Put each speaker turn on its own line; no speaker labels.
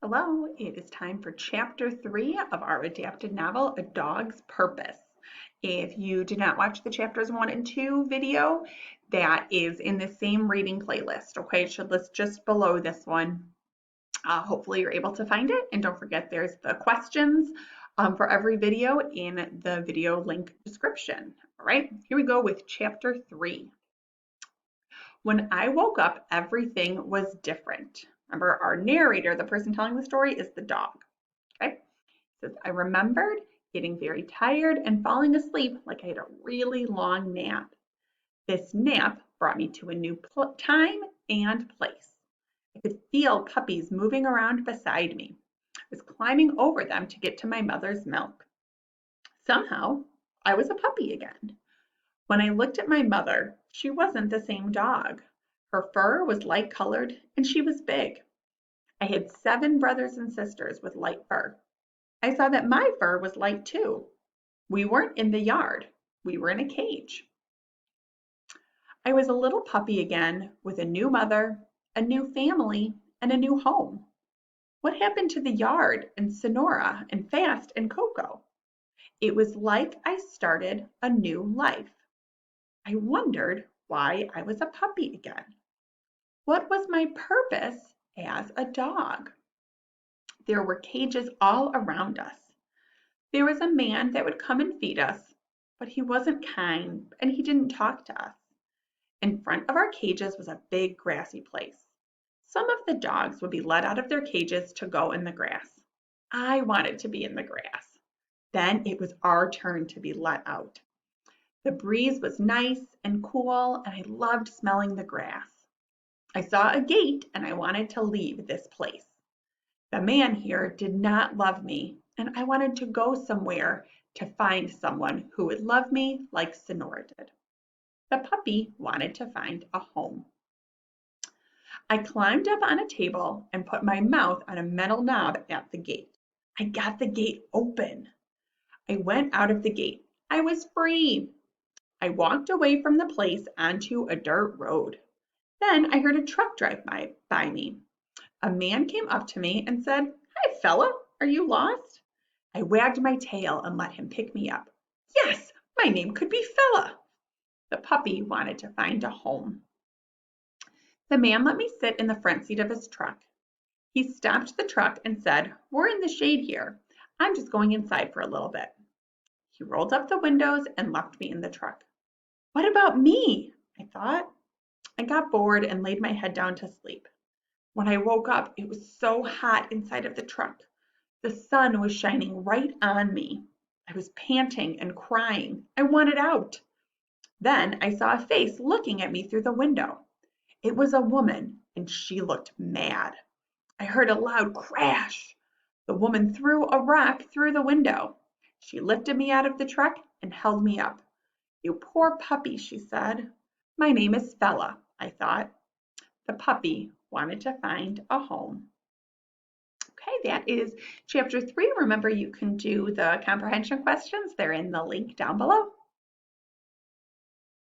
Hello, it is time for chapter 3 of our adapted novel, A Dog's Purpose. If you did not watch the chapters 1 and 2 video, that is in the same reading playlist, okay? It should list just below this one. Hopefully you're able to find it, and don't forget there's the questions for every video in the video link description. All right, here we go with chapter 3. When I woke up, everything was different. Remember, our narrator, the person telling the story, is the dog. Okay? It says, I remembered getting very tired and falling asleep like I had a really long nap. This nap brought me to a new time and place. I could feel puppies moving around beside me. I was climbing over them to get to my mother's milk. Somehow, I was a puppy again. When I looked at my mother, she wasn't the same dog. Her fur was light colored and she was big. I had 7 brothers and sisters with light fur. I saw that my fur was light too. We weren't in the yard. We were in a cage. I was a little puppy again with a new mother, a new family, and a new home. What happened to the yard and Sonora and Fast and Coco? It was like I started a new life. I wondered why I was a puppy again. What was my purpose as a dog? There were cages all around us. There was a man that would come and feed us, but he wasn't kind and he didn't talk to us. In front of our cages was a big grassy place. Some of the dogs would be let out of their cages to go in the grass. I wanted to be in the grass. Then it was our turn to be let out. The breeze was nice and cool, and I loved smelling the grass. I saw a gate and I wanted to leave this place. The man here did not love me, and I wanted to go somewhere to find someone who would love me like Sonora did. The puppy wanted to find a home. I climbed up on a table and put my mouth on a metal knob at the gate. I got the gate open. I went out of the gate. I was free. I walked away from the place onto a dirt road. Then I heard a truck drive by me. A man came up to me and said, Hi, fella, are you lost? I wagged my tail and let him pick me up. Yes, my name could be Fella. The puppy wanted to find a home. The man let me sit in the front seat of his truck. He stopped the truck and said, We're in the shade here. I'm just going inside for a little bit. He rolled up the windows and left me in the truck. What about me? I thought. I got bored and laid my head down to sleep. When I woke up, it was so hot inside of the truck. The sun was shining right on me. I was panting and crying. I wanted out. Then I saw a face looking at me through the window. It was a woman, and she looked mad. I heard a loud crash. The woman threw a rock through the window. She lifted me out of the truck and held me up. You poor puppy, she said. My name is Fella, I thought. The puppy wanted to find a home. Okay, that is chapter 3. Remember, you can do the comprehension questions. They're in the link down below.